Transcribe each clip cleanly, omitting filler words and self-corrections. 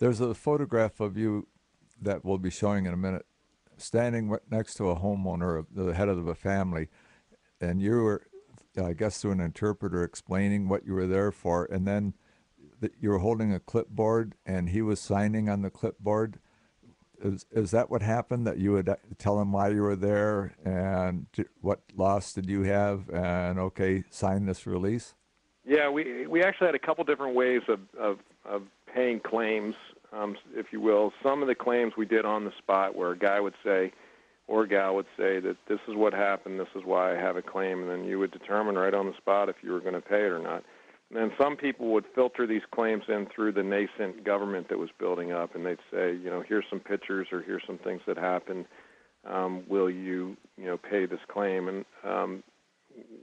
There's a photograph of you that we'll be showing in a minute, standing next to a homeowner, the head of a family, and you were, I guess, through an interpreter explaining what you were there for, and then you were holding a clipboard and he was signing on the clipboard. Is that what happened, that you would tell him why you were there and what loss did you have, and okay, sign this release? Yeah, we actually had a couple different ways of paying claims, if you will. Some of the claims we did on the spot, where a guy would say, or a gal would say, that this is what happened, this is why I have a claim, and then you would determine right on the spot if you were going to pay it or not. And then some people would filter these claims in through the nascent government that was building up, and they'd say, here's some pictures or here's some things that happened. Will you, pay this claim? And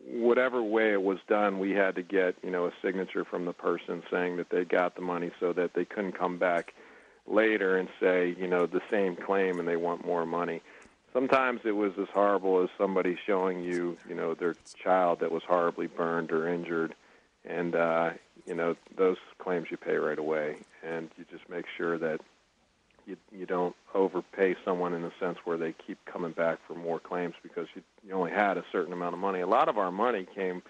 whatever way it was done, we had to get, a signature from the person saying that they got the money, so that they couldn't come back later and say, the same claim and they want more money. Sometimes it was as horrible as somebody showing you, their child that was horribly burned or injured. And, those claims you pay right away. And you just make sure that you don't overpay someone in the sense where they keep coming back for more claims because you only had a certain amount of money. A lot of our money came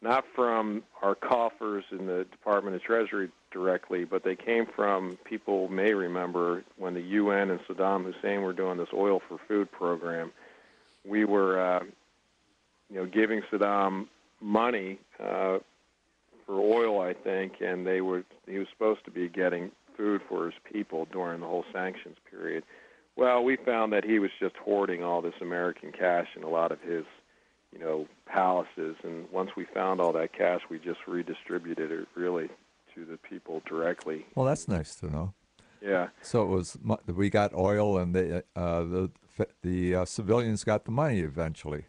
not from our coffers in the Department of Treasury directly, but they came from, people may remember, when the UN and Saddam Hussein were doing this oil for food program. We were, giving Saddam money for oil, I think, and he was supposed to be getting food for his people during the whole sanctions period. Well, we found that he was just hoarding all this American cash in a lot of his, palaces, and once we found all that cash, we just redistributed it really to the people directly. Well, that's nice to know. Yeah. So it was, we got oil, and the civilians got the money eventually.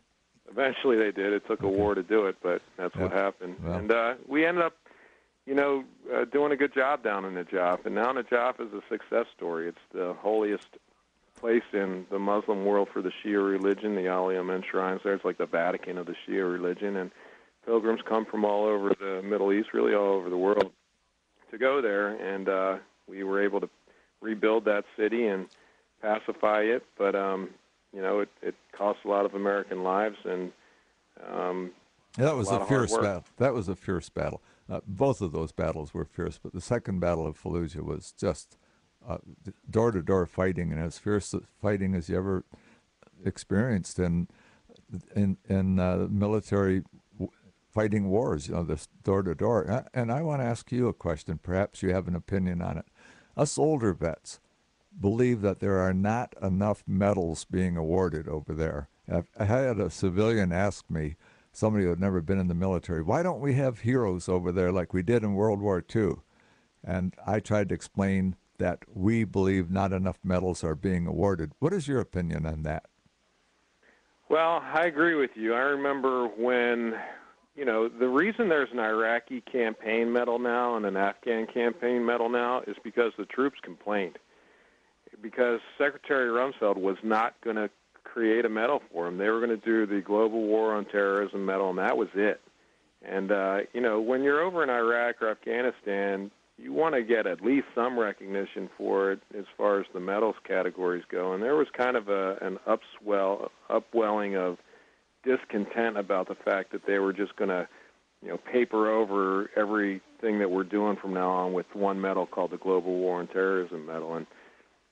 Eventually they did. It took a war to do it, but that's what happened. Well. And we ended up, doing a good job down in Najaf. And now Najaf is a success story. It's the holiest place in the Muslim world for the Shia religion. The Ali Amin shrines there. It's like the Vatican of the Shia religion. And pilgrims come from all over the Middle East, really all over the world, to go there. And we were able to rebuild that city and pacify it. But, it cost a lot of American lives, and that was a fierce battle. That was a fierce battle. Both of those battles were fierce, but the second battle of Fallujah was just door-to-door fighting, and as fierce fighting as you ever experienced in military fighting wars. This door-to-door. And I want to ask you a question. Perhaps you have an opinion on it. Us older vets believe that there are not enough medals being awarded over there. I had a civilian ask me, somebody who had never been in the military, why don't we have heroes over there like we did in World War II? And I tried to explain that we believe not enough medals are being awarded. What is your opinion on that? Well, I agree with you. I remember when, the reason there's an Iraqi campaign medal now and an Afghan campaign medal now is because the troops complained. Because Secretary Rumsfeld was not going to create a medal for him. They were going to do the Global War on Terrorism medal, and that was it. And, when you're over in Iraq or Afghanistan, you want to get at least some recognition for it as far as the medals categories go. And there was kind of an upwelling of discontent about the fact that they were just going to, paper over everything that we're doing from now on with one medal called the Global War on Terrorism medal. And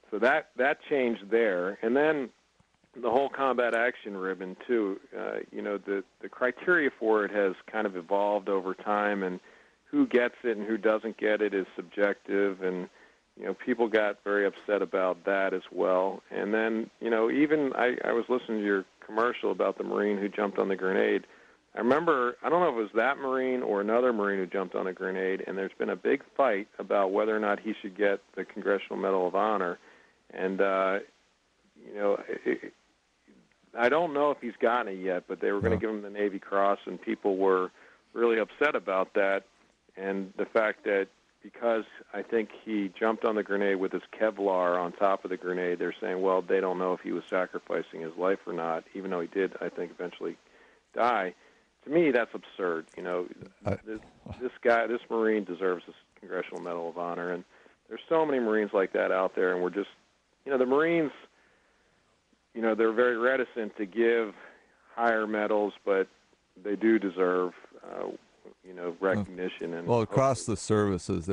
so that changed there. And then the whole combat action ribbon, too. The criteria for it has kind of evolved over time, and who gets it and who doesn't get it is subjective, and, people got very upset about that as well. And then, even I was listening to your commercial about the Marine who jumped on the grenade. I remember, I don't know if it was that Marine or another Marine who jumped on a grenade, and there's been a big fight about whether or not he should get the Congressional Medal of Honor. And, I don't know if he's gotten it yet, but they were going to give him the Navy Cross, and people were really upset about that. And the fact that because I think he jumped on the grenade with his Kevlar on top of the grenade, they're saying, well, they don't know if he was sacrificing his life or not, even though he did, I think, eventually die. To me, that's absurd. This Marine deserves this Congressional Medal of Honor, and There's so many Marines like that out there, and we're just, the Marines, they're very reticent to give higher medals, but they do deserve, recognition. And well, across the services,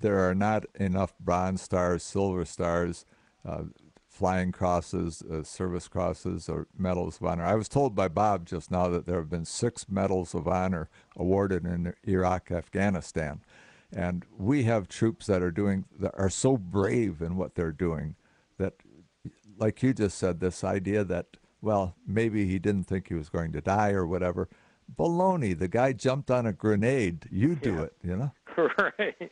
there are not enough Bronze Stars, Silver Stars, Flying Crosses, Service Crosses, or Medals of Honor. I was told by Bob just now that there have been 6 Medals of Honor awarded in Iraq, Afghanistan. And we have troops that are so brave in what they're doing that, like you just said, this idea that, well, maybe he didn't think he was going to die or whatever. Baloney. The guy jumped on a grenade. You do it, Right.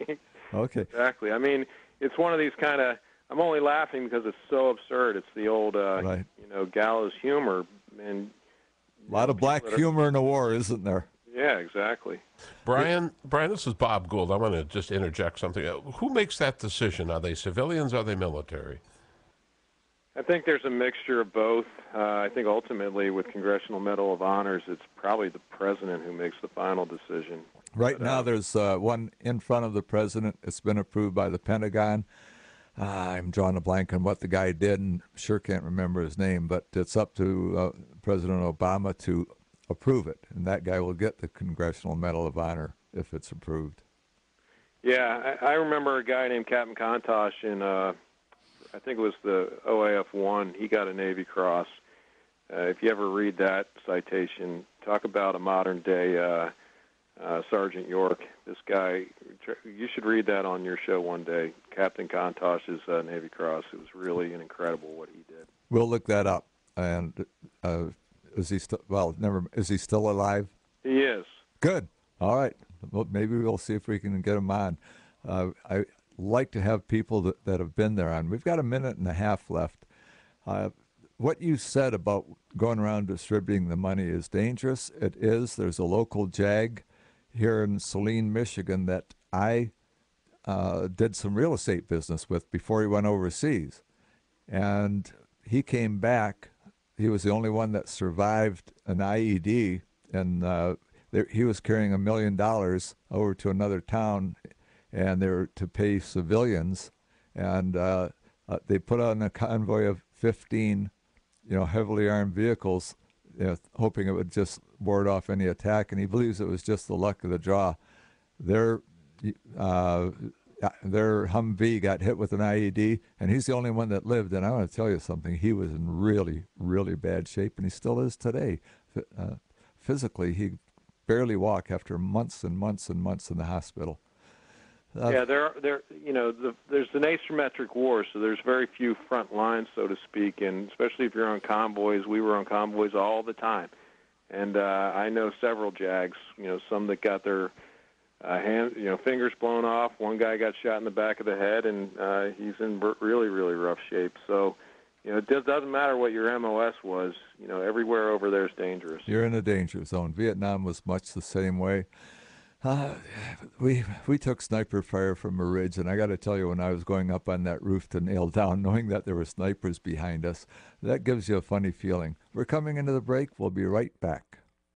Okay. Exactly. I mean, it's one of these kind of, I'm only laughing because it's so absurd. It's the old, right. gallows humor. And a lot of black humor in the war, isn't there? Yeah, exactly. Brian, this is Bob Gould. I want to just interject something. Who makes that decision? Are they civilians or are they military? I think there's a mixture of both. I think ultimately with Congressional Medal of Honors, it's probably the president who makes the final decision. Right now there's one in front of the president. It's been approved by the Pentagon. I'm drawing a blank on what the guy did, and sure can't remember his name, but it's up to President Obama to approve it, and that guy will get the Congressional Medal of Honor if it's approved. Yeah, I remember a guy named Captain Contosh in, I think it was the OAF-1. He got a Navy Cross. If you ever read that citation, talk about a modern-day Sergeant York. This guy, you should read that on your show one day, Captain Contosh's Navy Cross. It was really incredible what he did. We'll look that up. And is he still? Well, never. Is he still alive? He is. Good. All right. Well, maybe we'll see if we can get him on. I like to have people that have been there on. We've got a minute and a half left. What you said about going around distributing the money is dangerous. It is. There's a local JAG here in Saline, Michigan that I did some real estate business with before he went overseas. And he came back. He was the only one that survived an IED, and he was carrying $1 million over to another town, and they were to pay civilians. And they put on a convoy of 15, heavily armed vehicles, hoping it would just ward off any attack. And he believes it was just the luck of the draw. Their Humvee got hit with an IED, and he's the only one that lived. And I want to tell you something. He was in really, really bad shape, and he still is today. Physically, he barely walk after months and months and months in the hospital. Yeah, there's an asymmetric war, so there's very few front lines, so to speak, and especially if you're on convoys. We were on convoys all the time, and I know several JAGs. Some that got their fingers blown off. One guy got shot in the back of the head, and he's in really, really rough shape. So, it doesn't matter what your MOS was. Everywhere over there is dangerous. You're in a danger zone. Vietnam was much the same way. We took sniper fire from a ridge, and I got to tell you, when I was going up on that roof to nail down, knowing that there were snipers behind us, that gives you a funny feeling. We're coming into the break. We'll be right back.